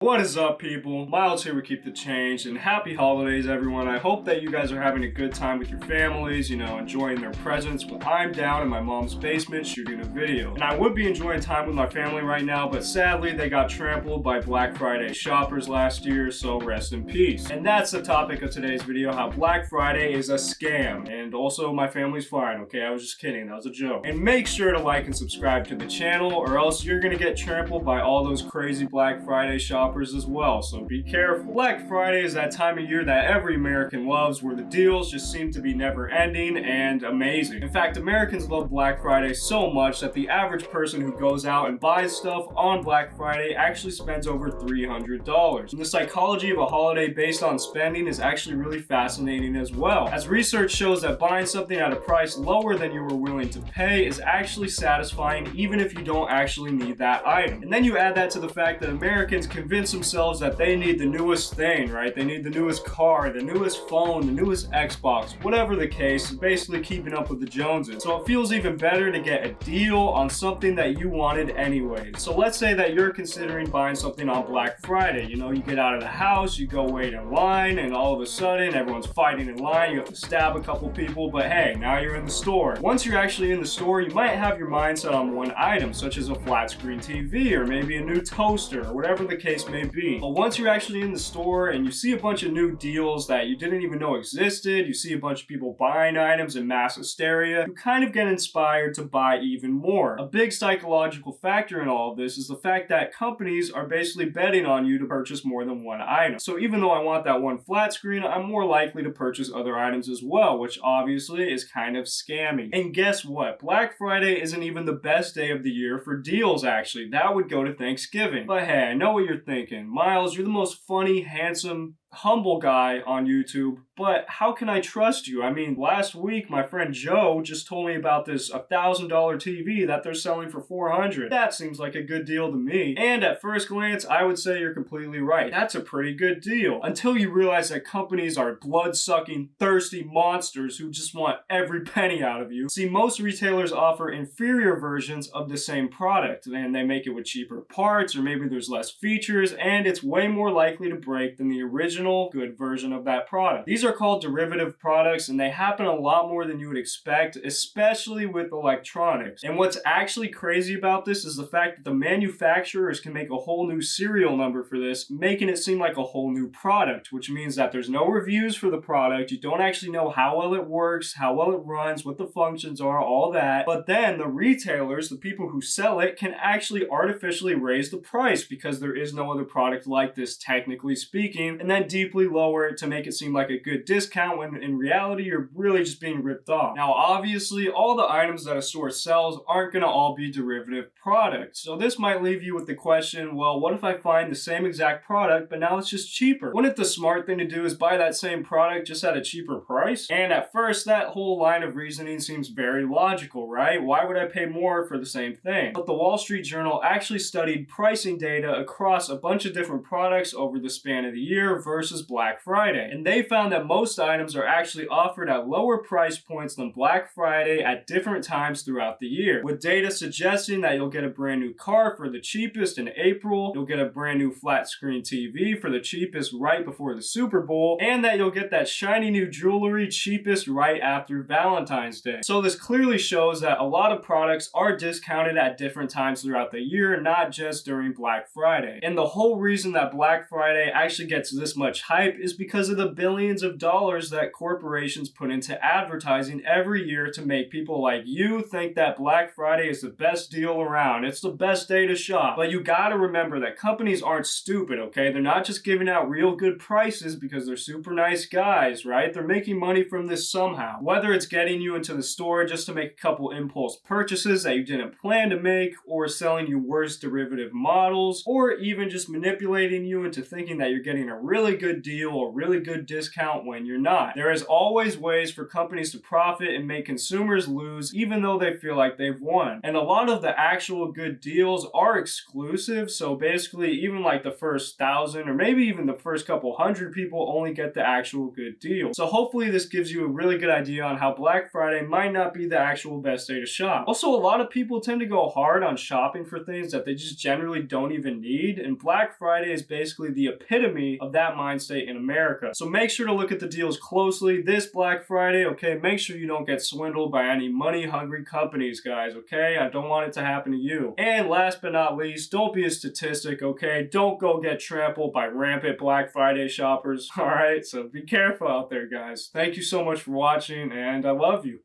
What is up, people? Miles here with Keep the Change, and happy holidays, everyone. I hope that you guys are having a good time with your families, enjoying their presents. Well, I'm down in my mom's basement shooting a video. And I would be enjoying time with my family right now, but sadly, they got trampled by Black Friday shoppers last year, so rest in peace. And that's the topic of today's video, how Black Friday is a scam. And also, my family's fine, okay? I was just kidding, that was a joke. And make sure to like and subscribe to the channel, or else you're gonna get trampled by all those crazy Black Friday shoppers as well, so be careful. Black Friday is that time of year that every American loves, where the deals just seem to be never ending and amazing. In fact, Americans love Black Friday so much that the average person who goes out and buys stuff on Black Friday actually spends over $300. And the psychology of a holiday based on spending is actually really fascinating as well, as research shows that buying something at a price lower than you were willing to pay is actually satisfying even if you don't actually need that item. And then you add that to the fact that Americans convince themselves that they need the newest thing, right? They need the newest car, the newest phone, the newest Xbox, whatever the case, basically keeping up with the Joneses. So it feels even better to get a deal on something that you wanted anyway. So let's say that you're considering buying something on Black Friday. You get out of the house, you go wait in line, and all of a sudden everyone's fighting in line, you have to stab a couple people, but hey, now you're in the store. Once you're actually in the store, you might have your mind set on one item, such as a flat screen TV, or maybe a new toaster, or whatever the case may be. But once you're actually in the store and you see a bunch of new deals that you didn't even know existed, you see a bunch of people buying items in mass hysteria, you kind of get inspired to buy even more. A big psychological factor in all of this is the fact that companies are basically betting on you to purchase more than one item. So even though I want that one flat screen, I'm more likely to purchase other items as well, which obviously is kind of scammy. And guess what? Black Friday isn't even the best day of the year for deals, actually. That would go to Thanksgiving. But hey, I know what you're thinking. Miles, you're the most funny, handsome, humble guy on YouTube, but how can I trust you? I mean, last week my friend Joe just told me about this $1,000 TV that they're selling for $400. That seems like a good deal to me. And at first glance, I would say you're completely right. That's a pretty good deal. Until you realize that companies are blood-sucking, thirsty monsters who just want every penny out of you. See, most retailers offer inferior versions of the same product, and they make it with cheaper parts, or maybe there's less features, and it's way more likely to break than the original good version of that product. These are called derivative products, and they happen a lot more than you would expect, especially with electronics. And what's actually crazy about this is the fact that the manufacturers can make a whole new serial number for this, making it seem like a whole new product, which means that there's no reviews for the product, you don't actually know how well it works, how well it runs, what the functions are, all that. But then the retailers, the people who sell it, can actually artificially raise the price because there is no other product like this, technically speaking, and then deeply lower it to make it seem like a good discount when in reality you're really just being ripped off. Now obviously all the items that a store sells aren't going to all be derivative products, so this might leave you with the question, well, what if I find the same exact product but now it's just cheaper? Wouldn't the smart thing to do is buy that same product just at a cheaper price? And at first that whole line of reasoning seems very logical, right? Why would I pay more for the same thing? But the Wall Street Journal actually studied pricing data across a bunch of different products over the span of the year versus Black Friday. And they found that most items are actually offered at lower price points than Black Friday at different times throughout the year, with data suggesting that you'll get a brand new car for the cheapest in April, you'll get a brand new flat screen TV for the cheapest right before the Super Bowl, and that you'll get that shiny new jewelry cheapest right after Valentine's Day. So this clearly shows that a lot of products are discounted at different times throughout the year, not just during Black Friday. And the whole reason that Black Friday actually gets this much hype is because of the billions of dollars that corporations put into advertising every year to make people like you think that Black Friday is the best deal around. It's the best day to shop. But you gotta remember that companies aren't stupid, okay? They're not just giving out real good prices because they're super nice guys, right? They're making money from this somehow. Whether it's getting you into the store just to make a couple impulse purchases that you didn't plan to make, or selling you worse derivative models, or even just manipulating you into thinking that you're getting a really good deal or really good discount when you're not. There is always ways for companies to profit and make consumers lose even though they feel like they've won. And a lot of the actual good deals are exclusive, so basically even like the first 1,000 or maybe even the first couple hundred people only get the actual good deal. So hopefully this gives you a really good idea on how Black Friday might not be the actual best day to shop. Also, a lot of people tend to go hard on shopping for things that they just generally don't even need, and Black Friday is basically the epitome of that mind state in America. So make sure to look at the deals closely this Black Friday, okay? Make sure you don't get swindled by any money-hungry companies, guys, okay? I don't want it to happen to you. And last but not least, don't be a statistic, okay? Don't go get trampled by rampant Black Friday shoppers, alright? So be careful out there, guys. Thank you so much for watching, and I love you.